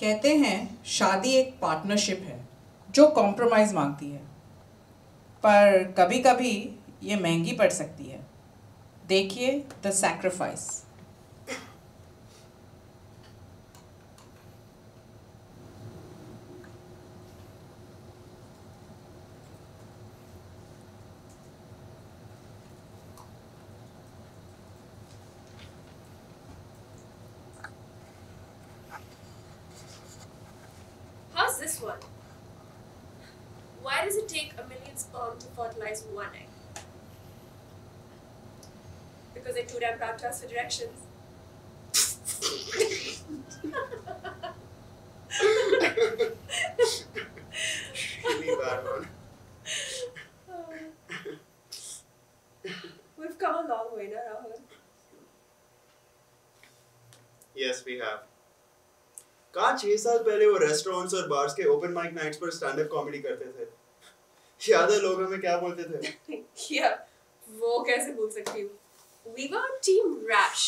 कहते हैं शादी एक पार्टनरशिप है जो कॉम्प्रोमाइज़ मांगती है, पर कभी कभी ये महंगी पड़ सकती है। देखिए the sacrifice. How's this one? Why does it take a million sperm to fertilize one egg? Because they're too damn proud to ask for directions. Really bad one. We've come a long way now, Rahul. Yes, we have. कहाँ 6 साल पहले वो restaurants और bars के open mic nights पर stand up comedy करते थे। याद है लोग हमें क्या बोलते थे? Yeah, वो कैसे भूल सकती हूँ? We were team Rash,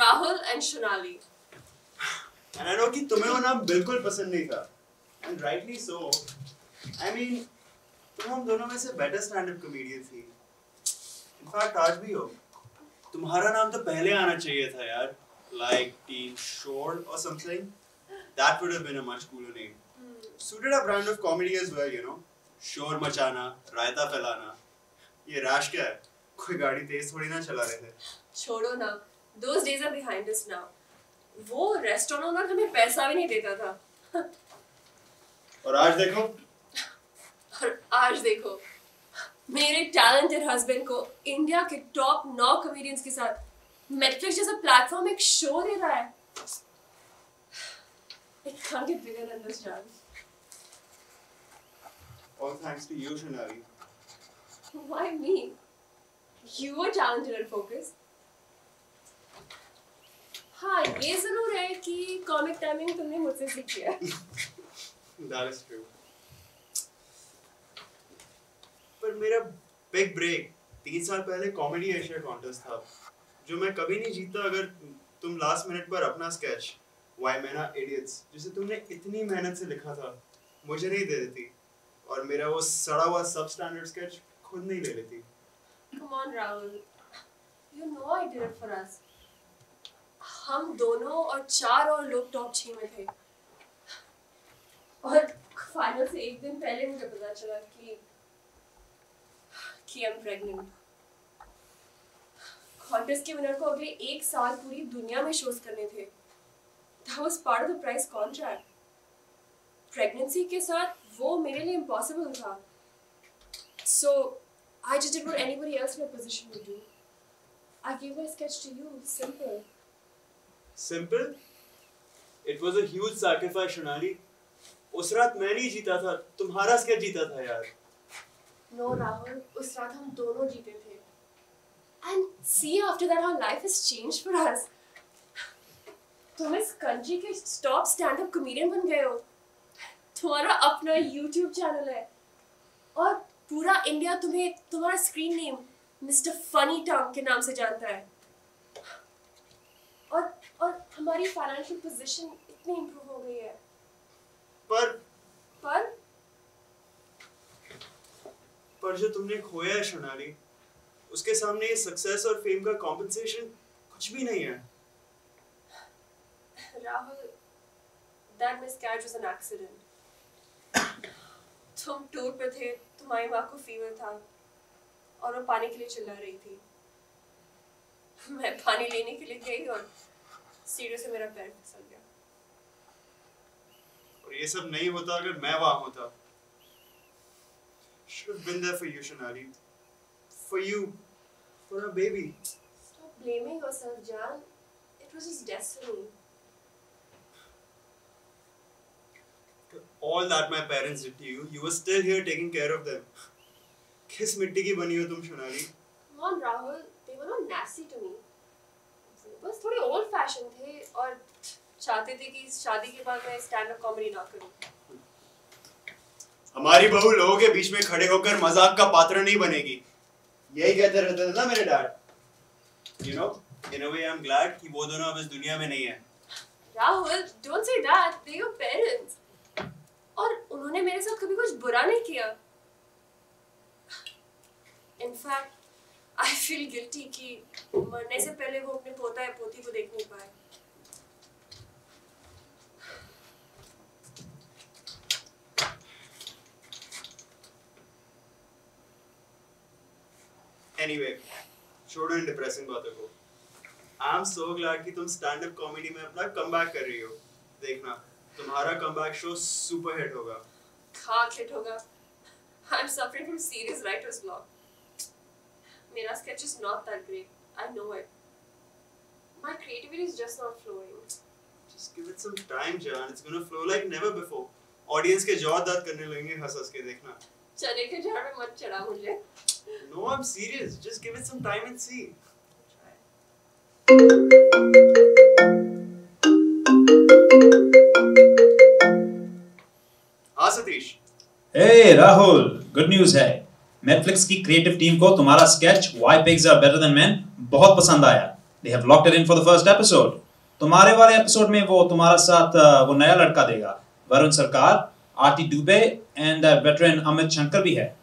Rahul and Shonali. And I know कि तुम्हें वो नाम बिल्कुल पसंद नहीं था. And rightly so. I mean, तुम हम दोनों में से बेटर स्टैंड अप कॉमेडियन थी। In fact, आज भी हो। तुम्हारा नाम तो पहले आना चाहिए था यार. Like Team Shore or something. That would have been a much cooler name. Suited our brand of comedy as well, you know. शोर मचाना, रायता फैलाना. ये रैश क्या है? कोई गाड़ी तेज थोड़ी ना चला रहे थे. छोड़ो ना, those days are behind us now. वो रेस्टोरेंट ओनर हमें पैसा भी नहीं देता था. और आज देखो. और आज देखो, मेरे टैलेंटेड हस्बैंड को इंडिया के टॉप 9 कॉमेडियंस के साथ नेटफ्लिक्स जैसा प्लेटफॉर्म एक शो दे रहा है. It can't get bigger than this, John. All thanks to you, Shonali. Why me? You were talented and focused. हाँ, ये जरूर है कि कॉमिक टाइमिंग तुमने मुझसे सीखी है. That is true. पर मेरा बिग ब्रेक 3 साल पहले कॉमेडी एशिया कॉन्टेस्ट था, जो मैं कभी नहीं जीता अगर तुम लास्ट मिनट पर अपना स्केच वाई मैना इडियट्स जिसे तुमने इतनी मेहनत से लिखा था मुझे नहीं दे देती और मेरा वो सड़ा हुआ सब स्टैंडर्ड स्केच खुद नहीं ले लेती. Come on, Rahul. You know I did it for us. हम दोनों और 4 और लोग टॉप 6 में थे. और फाइनल से एक दिन पहले मुझे पता चला कि I'm pregnant. कॉन्टेस्ट के विनर को अगले 1 साल पूरी दुनिया में शोज करने थे. That was part of the prize contract. Pregnancy के साथ वो मेरे लिए impossible था. So I just did what anybody else in my position would do. I gave my sketch to you. Simple. Simple? It was a huge sacrifice, Shonali. उस रात मैं नहीं जीता था, तुम्हारा स्केच जीता था यार. No, Rahul. उस रात हम दोनों जीते थे. And see after that how life has changed for us. तुम इस कंट्री के टॉप स्टैंड अप कॉमेडियन बन गए हो. तुम्हारा अपना YouTube चैनल है और पूरा इंडिया तुम्हें तुम्हारा स्क्रीन नेम मिस्टर फनी टंग के नाम से जानता है. और हमारी फाइनेंशियल पोजीशन इतनी इंप्रूव हो गई है. पर जो तुमने खोया है शोनाली, उसके सामने ये सक्सेस और फेम का कॉम्पेंसेशन कुछ भी नहीं है. Rahul, that miscarriage was an accident. तुम टूर पे थे, तुम्हारी माँ को फीवर था और वो पानी के लिए चिल्ला रही थी. मैं पानी लेने के लिए गई और सीढ़ियों से मेरा पैर फिसल गया. और ये सब नहीं होता अगर मैं वहाँ होता. Should have been there for you, Shonali. For you, for our baby. Stop blaming yourself, Jan. It was just destiny. All that my parents did to you, you were still here taking care of them. किस मिट्टी की बनी हो तुम, Shonali? Come on, Rahul. They were not nasty to me. बस थोड़े old fashioned थे और चाहते थे कि शादी के बाद मैं stand up comedy ना करूँ. हमारी बहू लोगों के बीच में खड़े होकर मजाक का पात्र नहीं बनेगी. यही कहते रहते थे ना मेरे dad. You know, in a way I'm glad कि वो दोनों अब इस दुनिया में नहीं है. Rahul, don't say that. They're your parents. और उन्होंने मेरे साथ कभी कुछ बुरा नहीं किया. In fact, I feel guilty कि मरने से पहले वो अपने पोता या पोती को देख नहीं पाए. Anyway, छोड़ो इन डिप्रेसिंग बातों को. I'm so glad कि तुम स्टैंड अप कॉमेडी में अपना कमबैक कर रही हो. देखना, तुम्हारा कमबैक शो सुपर हिट होगा. खाक हिट होगा. I'm suffering from serious writer's block. मेरा sketch is not that great. I know it. My creativity is just not flowing. Just give it some time, Jan. It's gonna flow like never before. Audience के जौ दर्द करने लगेंगे हंस-हंस के देखना. चने के झाड़ में मत चढ़ा मुझे. No, I'm serious. Just give it some time and see. हाँ Satish. Hey Rahul, good news है. Netflix की क्रिएटिव टीम को तुम्हारा sketch Why Pigs Are Better Than Men बहुत पसंद आया. They have locked it in for the first episode. तुम्हारे वाले एपिसोड में वो तुम्हारा साथ वो नया लड़का देगा. वरुण सरकार, आरती दुबे and veteran अमित शंकर भी है.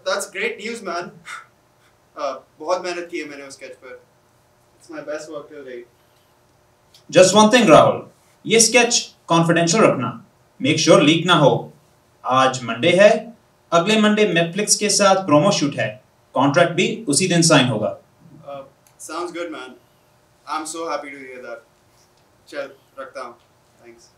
That's great news, man. बहुत मेहनत की है मैंने उस स्केच पर. It's my best work till date. Just one thing Rahul, ये स्केच कॉन्फिडेंशियल रखना. Make sure लीक ना हो. आज मंडे है, अगले मंडे नेटफ्लिक्स के साथ प्रोमो शूट है. कॉन्ट्रैक्ट भी उसी दिन साइन होगा. Sounds good, man. I'm so happy to hear that. चल, रखता हूँ. Thanks.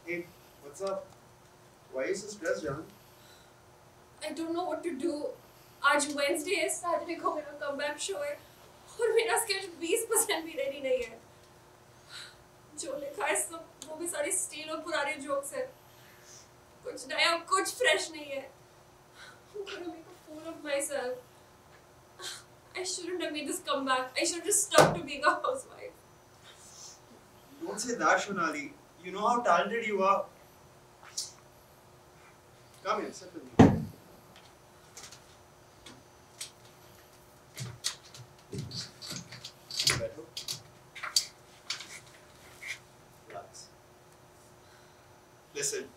Hey, what's up? Why are you so stressed, John? I don't know what to do. आज Wednesday है, Saturday को मेरा comeback show है और मेरा sketch 20% भी ready नहीं है. जो लिखा है सब वो भी सारे स्टील और पुराने jokes हैं. कुछ नया कुछ fresh नहीं है. I'm gonna make a fool of myself. I shouldn't have made this comeback. I should have just stuck to being a housewife. Don't say that, Shonali. You know how talented you are. Come here, sit with me. बैठो. Relax. Listen.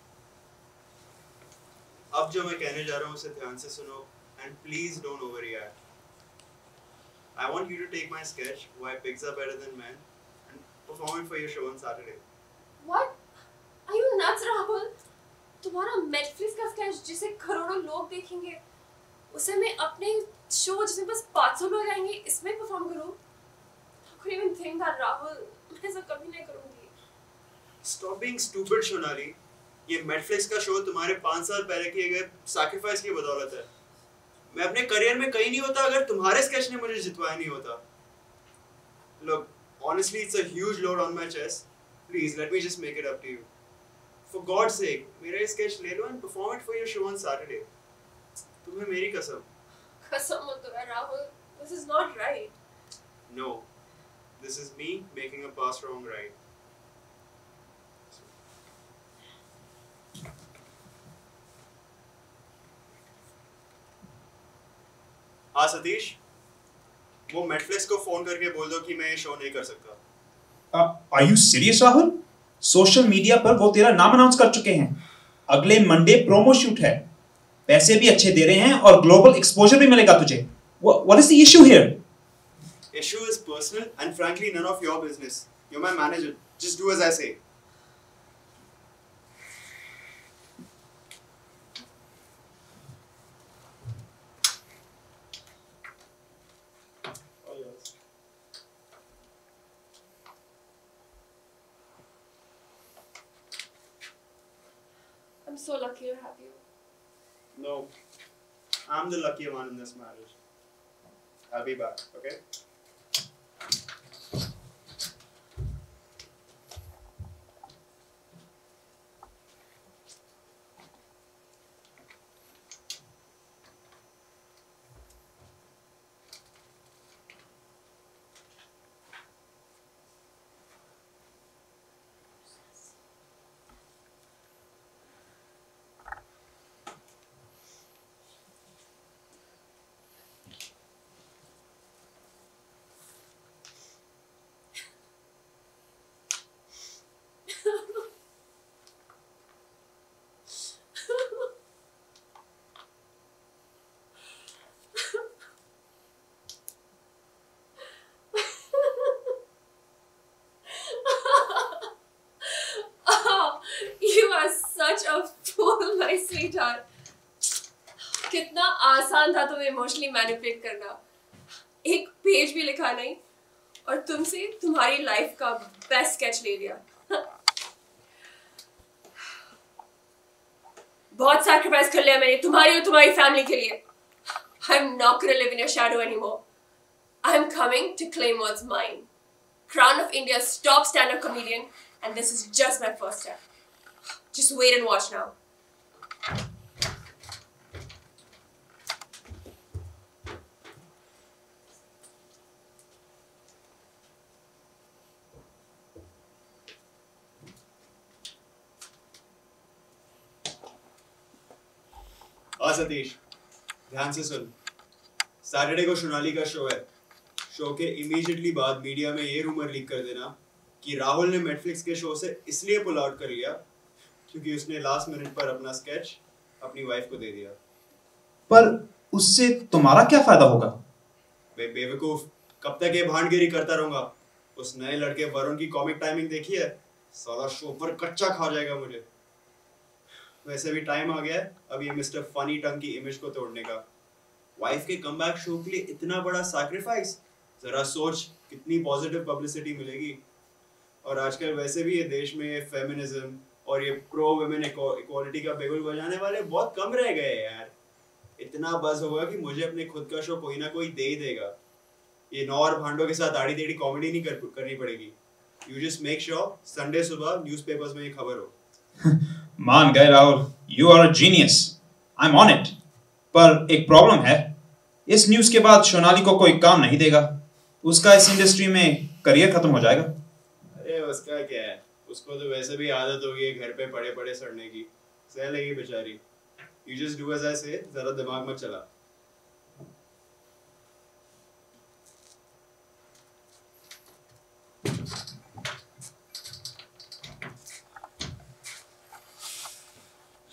अब जो मैं कहने जा रहा हूँ उसे ध्यान से सुनो and please don't overreact. I want you to take my sketch Why Pigs Are Better Than Men and perform it for your show on Saturday. What? Are you nuts, Rahul? तुम्हारा Netflix का sketch जिसे करोड़ों लोग देखेंगे, उसे मैं अपने show जिसमें बस 500 लोग आएंगे इसमें परफॉर्म करूँ? How could you even think that, Rahul? मैं ऐसा कभी नहीं करूँगी. Stop being stupid, Shonali. ये Netflix का शो तुम्हारे 5 साल पहले किए गए सैक्रिफाइस की बदौलत है. मैं अपने करियर में कहीं नहीं होता अगर तुम्हारे स्केच ने मुझे जितवाया नहीं होता. Look, honestly, it's a huge load on my chest. Please, let me just make it up to you. For God's sake, मेरा स्केच ले लो and perform it for your show on Saturday. तुम्हें मेरी कसम. कसम मत दो, Rahul. This is not right. No, this is me making a past wrong right. हाँ सतीश, वो नेटफ्लिक्स को फोन करके बोल दो कि मैं ये शो नहीं कर सकता. Are you serious Rahul? Social media पर वो तेरा नाम अनाउंस कर चुके हैं. अगले मंडे प्रोमो शूट है. पैसे भी अच्छे दे रहे हैं और ग्लोबल एक्सपोजर भी मिलेगा तुझे। What is the issue here? Issue is personal and frankly none of your business. You're my manager. Just do as I say. I'm so lucky to have you. No, I'm the lucky one in this marriage. I'll be back, okay? You are such a fool, my sweetheart. कितना आसान था तुम्हें emotionally manipulate करना। एक page भी लिखा नहीं और तुमसे तुम्हारी लाइफ का बेस्ट स्केच ले लिया। बहुत सैक्रिफाइस कर लिया मैंने तुम्हारी और तुम्हारी फैमिली के लिए। I'm not gonna live in your shadow anymore. I'm coming to claim what's mine. Crown of India's top stand-up comedian, and this is just my first step. Just wait and watch now. Satish, ध्यान से सुन। Saturday को सोनाली का show है। Show के immediately बाद media में ये rumour leak कर देना कि राहुल ने नेटफ्लिक्स के शो से इसलिए पुल आउट कर लिया क्योंकि उसने लास्ट मिनट पर अपना स्केच अपनी वाइफ को दे दिया। पर उससे तुम्हारा क्या फायदा होगा? बेवकूफ, कब तक ये भांडगिरी करता रहूंगा? उस नए लड़के वरुण की कॉमिक टाइमिंग देखी है? साला शो पर कच्चा खा जाएगा मुझे। वैसे भी टाइम आ गया है अब ये मिस्टर फनी टंग की इमेज को तोड़ने का। वाइफ के कमबैक शो के लिए इतना बड़ा सैक्रिफाइस, जरा सोच कितनी पॉजिटिव पब्लिसिटी मिलेगी। और आजकल वैसे भी ये देश में फेमिनिज्म और ये प्रो वुमेन इक्वालिटी का बिगुल बजाने वाले बहुत कम रह गए यार। इतना बज़ होगा कि मुझे अपने खुद का शो कोई ना कोई दे ही देगा। ये नौ और भांडों के साथ आड़ी टेढ़ी कॉमेडी नहीं करनी पड़ेगी। You just make sure Sunday सुबह न्यूज़पेपर्स में ये खबर हो। मान गए Rahul, you are a genius, I am on it. पर एक प्रॉब्लम है, इस न्यूज के बाद सोनाली को कोई काम नहीं देगा। उसका इस इंडस्ट्री में करियर खत्म हो जाएगा। अरे उसका क्या है, उसको तो वैसे भी आदत होगी है घर पे पड़े पड़े सड़ने की। सह लेगी बेचारी। You just do as I say, जरा दिमाग मत चला।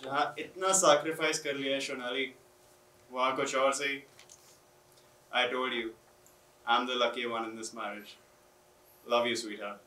जहाँ इतना सैक्रिफाइस कर लिया है सोनाली, वहाँ कुछ और सही। I told you, I'm the lucky one in this marriage. Love you, sweetheart.